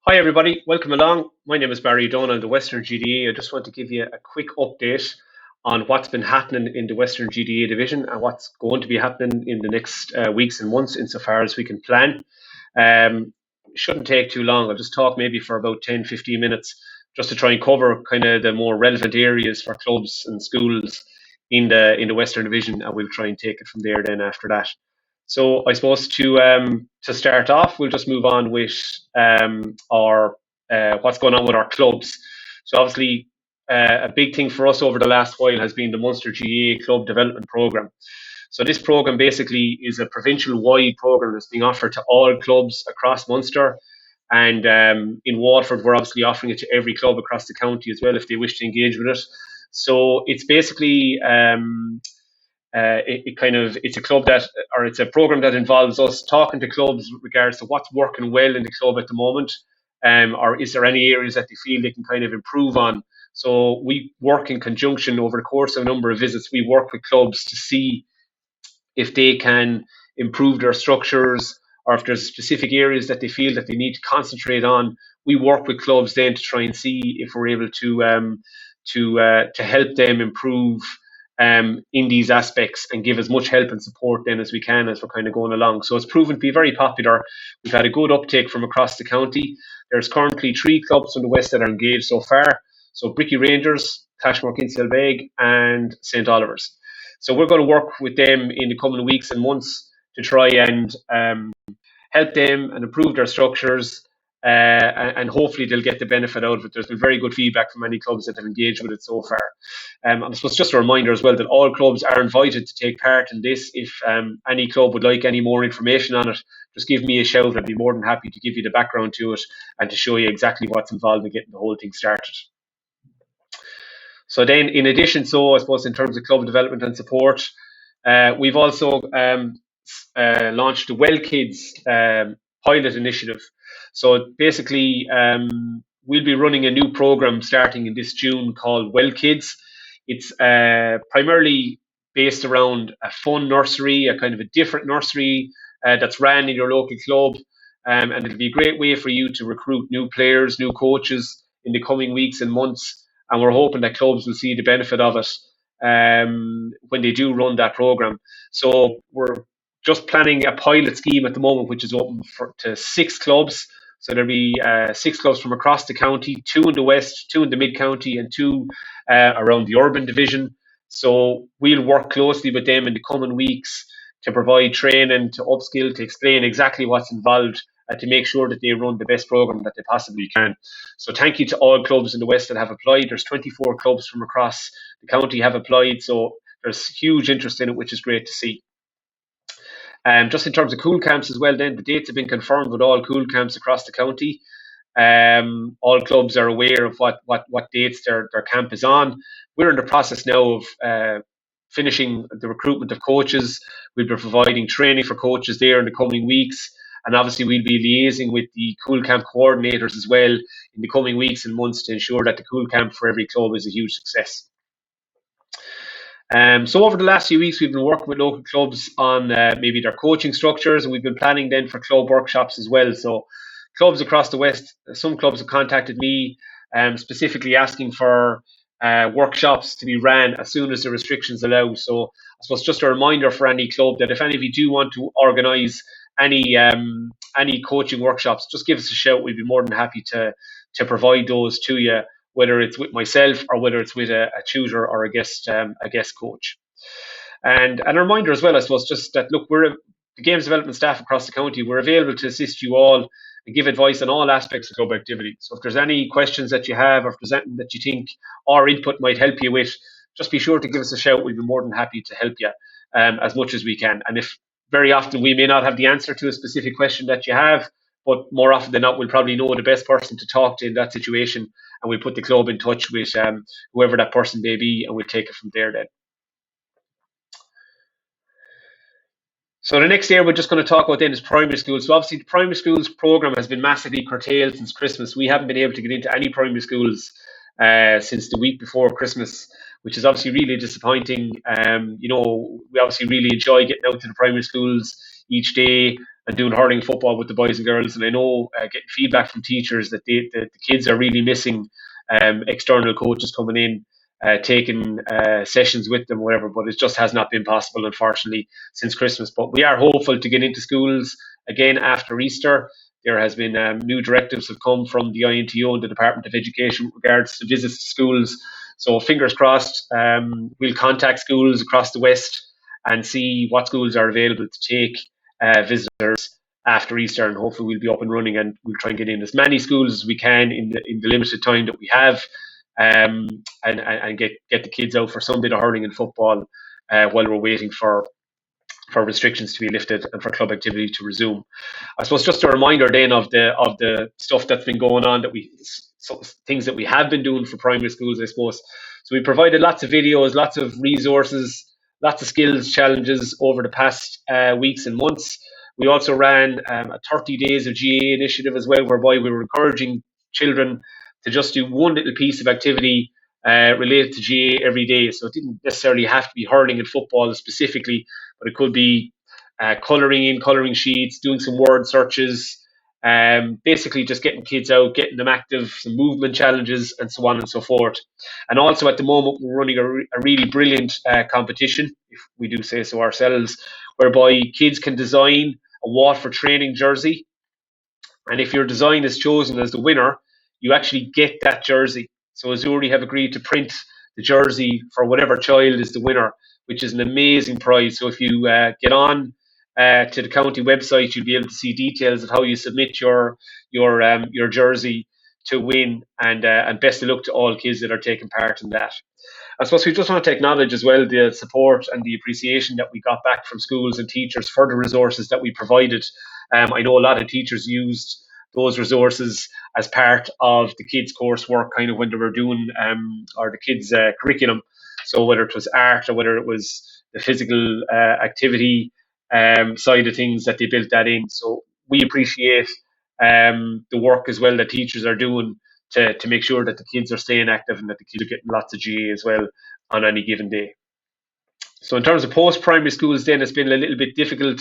Hi everybody, welcome along. My name is Barry Dunne. I'm the Western GDA. I just want to give you a quick update on what's been happening in the Western GDA Division and what's going to be happening in the next weeks and months insofar as we can plan. Shouldn't take too long. I'll just talk maybe for about 10-15 minutes just to try and cover kind of the more relevant areas for clubs and schools in the Western Division, and we'll try and take it from there then after that. So I suppose to start off, we'll just move on with our what's going on with our clubs. So obviously, a big thing for us over the last while has been the Munster GAA Club Development Programme. So this programme basically is a provincial-wide programme that's being offered to all clubs across Munster. And in Waterford, we're obviously offering it to every club across the county as well if they wish to engage with it. So it's basically it's a club that, or it's a program that involves us talking to clubs with regards to what's working well in the club at the moment, or is there any areas that they feel they can kind of improve on. So we work in conjunction over the course of a number of visits. We work with clubs to see if they can improve their structures or if there's specific areas that they feel that they need to concentrate on. We work with clubs then to try and see if we're able to help them improve in these aspects and give as much help and support then as we can as we're kind of going along. So it's proven to be very popular. We've had a good uptake from across the county. There's currently 3 clubs from the west that are engaged so far. So Bricky Rangers, Cashmore Kinselbeg and St. Oliver's. So we're going to work with them in the coming weeks and months to try and help them and improve their structures, and hopefully they'll get the benefit out of it. There's been very good feedback from many clubs that have engaged with it so far. And I suppose just a reminder as well that all clubs are invited to take part in this. If any club would like any more information on it, just give me a shout. I'd be more than happy to give you the background to it and to show you exactly what's involved in getting the whole thing started. So then, in addition, so I suppose in terms of club development and support, we've also launched the Well Kids pilot initiative. So basically, we'll be running a new program starting in this June called Well Kids. It's primarily based around a fun nursery, a kind of a different nursery that's ran in your local club. And it'll be a great way for you to recruit new players, new coaches in the coming weeks and months. And we're hoping that clubs will see the benefit of it when they do run that program. So we're just planning a pilot scheme at the moment, which is open to 6 clubs. So there'll be 6 clubs from across the county, 2 in the west, 2 in the mid-county, and 2 around the urban division. So we'll work closely with them in the coming weeks to provide training, to upskill, to explain exactly what's involved, and to make sure that they run the best program that they possibly can. So thank you to all clubs in the west that have applied. There's 24 clubs from across the county have applied, so there's huge interest in it, which is great to see. Just in terms of Cúl Camps as well, then the dates have been confirmed with all Cúl Camps across the county. All clubs are aware of what dates their camp is on. We're in the process now of finishing the recruitment of coaches. We'll be providing training for coaches there in the coming weeks. And obviously, we'll be liaising with the Cúl Camp coordinators as well in the coming weeks and months to ensure that the Cúl Camp for every club is a huge success. So over the last few weeks, we've been working with local clubs on maybe their coaching structures, and we've been planning then for club workshops as well. So clubs across the west, some clubs have contacted me specifically asking for workshops to be ran as soon as the restrictions allow. So I suppose just a reminder for any club that if any of you do want to organise any coaching workshops, just give us a shout. We'd be more than happy to provide those to you, whether it's with myself or whether it's with a tutor or a guest coach. And a reminder as well, I suppose, just that look, we're the games development staff across the county. We're available to assist you all and give advice on all aspects of club activity. So if there's any questions that you have, or if there's anything that you think our input might help you with, just be sure to give us a shout. We'd be more than happy to help you as much as we can. And if very often we may not have the answer to a specific question that you have, but more often than not, we'll probably know the best person to talk to in that situation, and we'll put the club in touch with whoever that person may be, and we'll take it from there then. So the next area we're just going to talk about then is primary schools. So obviously the primary schools program has been massively curtailed since Christmas. We haven't been able to get into any primary schools since the week before Christmas, which is obviously really disappointing. We obviously really enjoy getting out to the primary schools each day and doing hurling football with the boys and girls. And I know getting feedback from teachers that the kids are really missing external coaches coming in, taking sessions with them, whatever. But it just has not been possible, unfortunately, since Christmas. But we are hopeful to get into schools again after Easter. There has been new directives have come from the INTO and the Department of Education with regards to visits to schools. So fingers crossed, we'll contact schools across the West and see what schools are available to take visitors after Easter, and hopefully we'll be up and running, and we'll try and get in as many schools as we can in the limited time that we have, and get the kids out for some bit of hurling and football while we're waiting for restrictions to be lifted and for club activity to resume. I suppose just a reminder then of the stuff that's been going on, things that we have been doing for primary schools, I suppose. So we provided lots of videos, lots of resources, lots of skills challenges over the past weeks and months. We also ran a 30 days of GA initiative as well, whereby we were encouraging children to just do one little piece of activity related to GA every day. So it didn't necessarily have to be hurling and football specifically, but it could be colouring sheets, doing some word searches, basically just getting kids out, getting them active, some movement challenges, and so on and so forth. And also at the moment, we're running a really brilliant competition, if we do say so ourselves, whereby kids can design a Watford training jersey. And if your design is chosen as the winner, you actually get that jersey. So Azuri have agreed to print the jersey for whatever child is the winner, which is an amazing prize. So if you get on to the county website, you'll be able to see details of how you submit your jersey to win. And best of luck to all kids that are taking part in that. I suppose we just want to acknowledge as well the support and the appreciation that we got back from schools and teachers for the resources that we provided. I know a lot of teachers used those resources as part of the kids' coursework, kind of when they were doing or the kids' curriculum. So whether it was art or whether it was the physical activity side of things, that they built that in. So we appreciate the work as well that teachers are doing to make sure that the kids are staying active and that the kids are getting lots of GA as well on any given day. So in terms of post-primary schools, then it's been a little bit difficult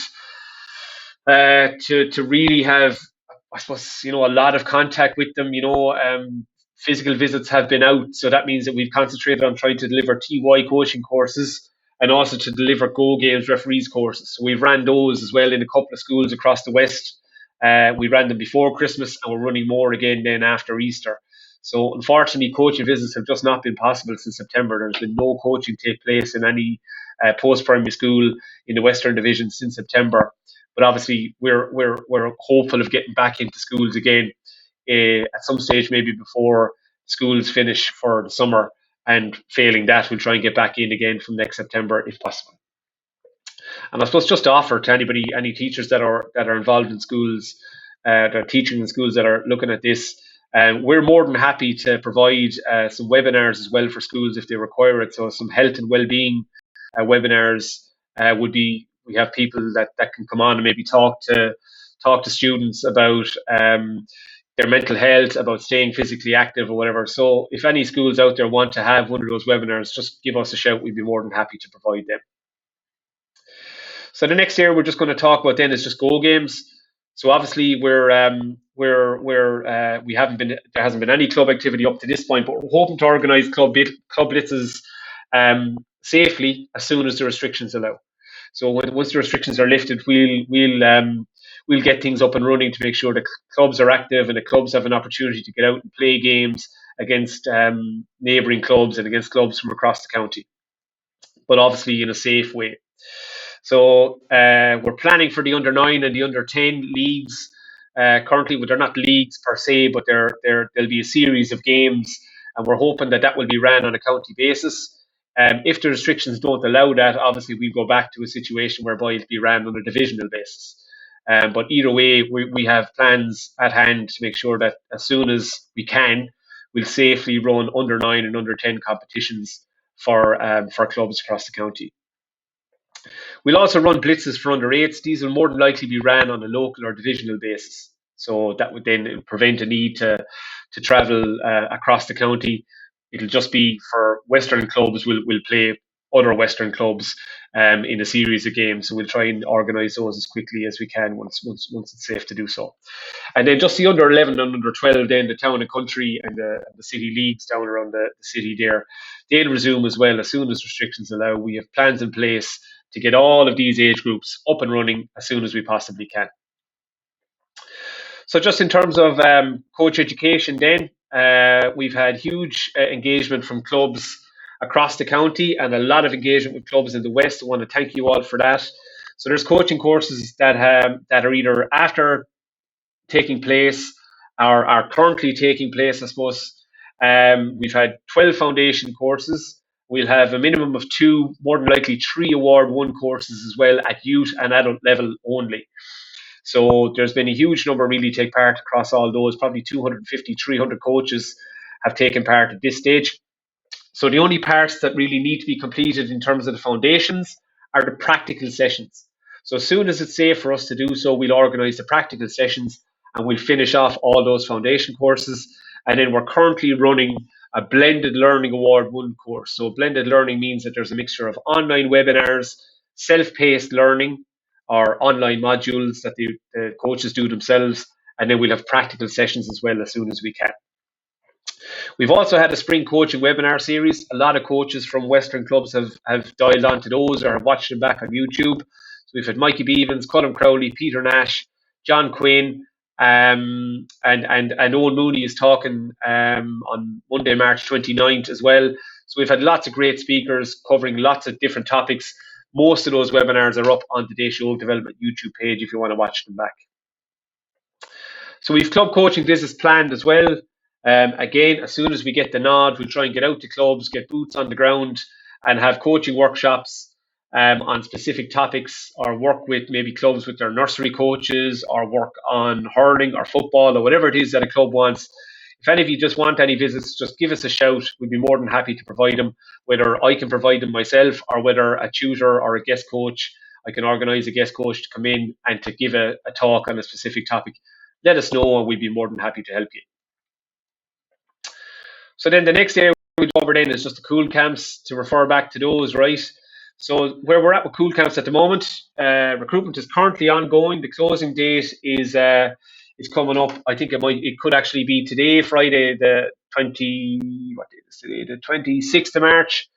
to really have, I suppose, a lot of contact with them. Physical visits have been out, so that means that we've concentrated on trying to deliver TY coaching courses and also to deliver Go Games referees courses. So we've ran those as well in a couple of schools across the West. We ran them before Christmas, and we're running more again then after Easter. So unfortunately, coaching visits have just not been possible since September. There's been no coaching take place in any post-primary school in the Western Division since September. But obviously, we're hopeful of getting back into schools again at some stage, maybe before schools finish for the summer. And failing that, we'll try and get back in again from next September if possible. And I suppose just to offer to any teachers that are involved in schools, that are teaching in schools that are looking at this, we're more than happy to provide some webinars as well for schools if they require it. So some health and well-being webinars would be. We have people that can come on and maybe talk to students about their mental health, about staying physically active or whatever. So if any schools out there want to have one of those webinars, just give us a shout. We'd be more than happy to provide them. So the next area we're just going to talk about then is just Go Games. So obviously we haven't been, there hasn't been any club activity up to this point, but we're hoping to organise club blitzes safely as soon as the restrictions allow. So once the restrictions are lifted, we'll get things up and running to make sure the clubs are active and the clubs have an opportunity to get out and play games against neighbouring clubs and against clubs from across the county, but obviously in a safe way. So we're planning for the under-9 and the under-10 leagues. Currently, they're not leagues per se, but there'll be a series of games, and we're hoping that will be ran on a county basis. If the restrictions don't allow that, obviously we'll go back to a situation whereby it'll be ran on a divisional basis. But either way, we have plans at hand to make sure that as soon as we can, we'll safely run under-9 and under-10 competitions for clubs across the county. We'll also run blitzes for under-8s. These will more than likely be ran on a local or divisional basis. So that would then prevent a need to travel across the county. It'll just be for Western clubs. We'll play other Western clubs in a series of games. So we'll try and organise those as quickly as we can once it's safe to do so. And then just the under 11 and under 12, then the town and country and the city leagues down around the city there, they'll resume as well as soon as restrictions allow. We have plans in place to get all of these age groups up and running as soon as we possibly can. So just in terms of coach education then, we've had huge engagement from clubs across the county and a lot of engagement with clubs in the West. I want to thank you all for that. So there's coaching courses that are either after taking place or are currently taking place, I suppose. We've had 12 foundation courses. We'll have a minimum of 2, more than likely 3 award 1 courses as well at youth and adult level only. So there's been a huge number really take part across all those. Probably 250, 300 coaches have taken part at this stage. So the only parts that really need to be completed in terms of the foundations are the practical sessions. So as soon as it's safe for us to do so, we'll organise the practical sessions and we'll finish off all those foundation courses. And then we're currently running a blended learning award 1 course. So blended learning means that there's a mixture of online webinars, self-paced learning, or online modules that the coaches do themselves, and then we'll have practical sessions as well as soon as we can. We've also had a spring coaching webinar series. A lot of coaches from Western clubs have dialed onto those or have watched them back on YouTube. So we've had Mikey Beavens, Colin Crowley, Peter Nash, John Quinn, and Owen Mooney is talking on Monday, March 29th as well. So we've had lots of great speakers covering lots of different topics. Most of those webinars are up on the Déise Óg Development YouTube page if you want to watch them back. So we've club coaching business planned as well. Again, as soon as we get the nod, we'll try and get out to clubs, get boots on the ground, and have coaching workshops on specific topics, or work with maybe clubs with their nursery coaches, or work on hurling or football or whatever it is that a club wants. If any of you just want any visits, just give us a shout. We'd be more than happy to provide them, whether I can provide them myself or whether a tutor or a guest coach, I can organise a guest coach to come in and to give a talk on a specific topic. Let us know and we'd be more than happy to help you. So then the next area we go over then is just the Cúl Camps, to refer back to those, right? So where we're at with Cúl Camps at the moment, recruitment is currently ongoing. The closing date is coming up. I think it could actually be today, Friday, the 26th of March.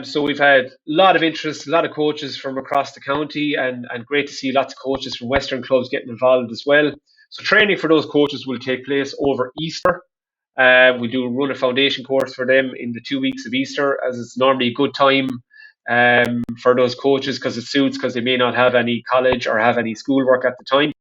So we've had a lot of interest, a lot of coaches from across the county, and great to see lots of coaches from Western clubs getting involved as well. So training for those coaches will take place over Easter. We do run a foundation course for them in the 2 weeks of Easter, as it's normally a good time for those coaches because it suits, because they may not have any college or have any schoolwork at the time.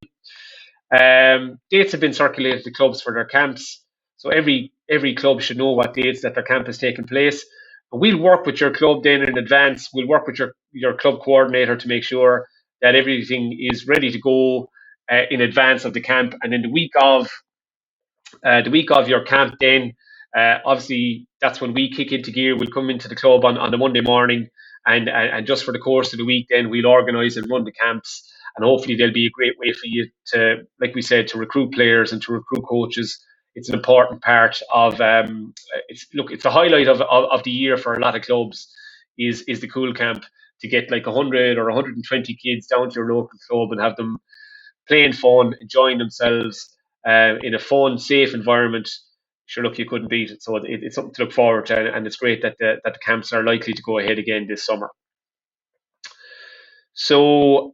Dates have been circulated to clubs for their camps, so every club should know what dates that their camp is taking place. And we'll work with your club then in advance. We'll work with your club coordinator to make sure that everything is ready to go in advance of the camp. And then the week of your camp, then obviously that's when we kick into gear. We'll come into the club on the Monday morning, and just for the course of the week, then we'll organise and run the camps. And hopefully they'll be a great way for you to, like we said, to recruit players and to recruit coaches. It's an important part of it's the highlight of the year for a lot of clubs is the Cúl Camp, to get like 100 or 120 kids down to your local club and have them playing fun, enjoying themselves in a fun, safe environment. Sure, look, you couldn't beat it. So it's something to look forward to, and it's great that the camps are likely to go ahead again this summer. So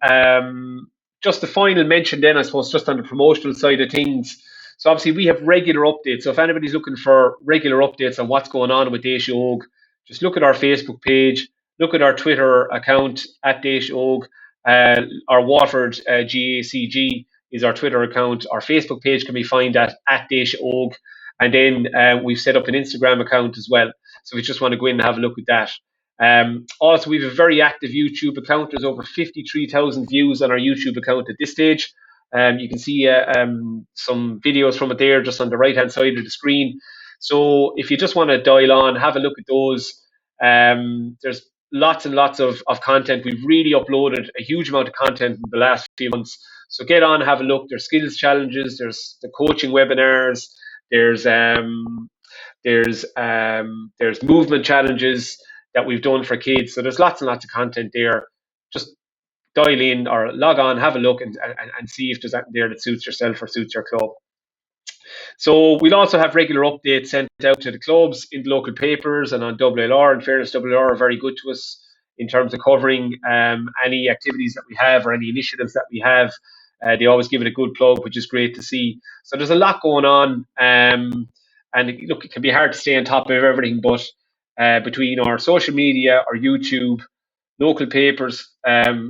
just the final mention then, I suppose, just on the promotional side of things. So obviously we have regular updates. So if anybody's looking for regular updates on what's going on with Déise Óg, just look at our Facebook page, look at our Twitter account at Déise Óg. Our Waterford GACG is our Twitter account. Our Facebook page can be found at Déise Óg. And then we've set up an Instagram account as well. So if you just want to go in and have a look at that. Also, we have a very active YouTube account. There's over 53,000 views on our YouTube account at this stage. You can see some videos from it there just on the right hand side of the screen. So if you just want to dial on, have a look at those. There's lots and lots of content. We've really uploaded a huge amount of content in the last few months. So get on, have a look. There's skills challenges, there's the coaching webinars, there's movement challenges, that we've done for kids. So there's lots and lots of content there. Just dial in or log on, have a look, and see if there's anything there that suits yourself or suits your club. So we'll also have regular updates sent out to the clubs in the local papers and on WLR. In fairness, WLR are very good to us in terms of covering any activities that we have or any initiatives that we have. They always give it a good plug, which is great to see. So there's a lot going on. And look, it can be hard to stay on top of everything, but between our social media, our YouTube, local papers,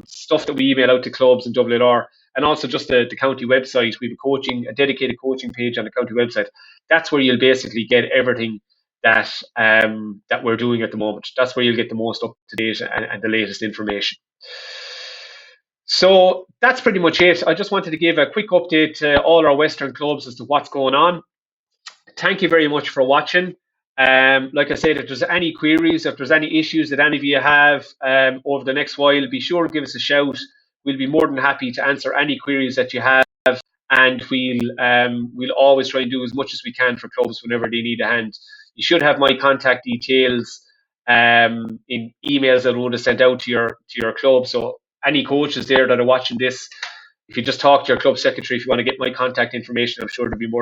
stuff that we email out to clubs and WLR, and also just the county website. We have a dedicated coaching page on the county website. That's where you'll basically get everything that we're doing at the moment. That's where you'll get the most up to date and the latest information. So that's pretty much it. I just wanted to give a quick update to all our Western clubs as to what's going on. Thank you very much for watching. Like I said, if there's any queries, if there's any issues that any of you have over the next while, be sure to give us a shout. We'll be more than happy to answer any queries that you have, and we'll always try and do as much as we can for clubs whenever they need a hand. You should have my contact details in emails that I would have sent out to your club. So any coaches there that are watching this, if you just talk to your club secretary, if you want to get my contact information, I'm sure they'll be more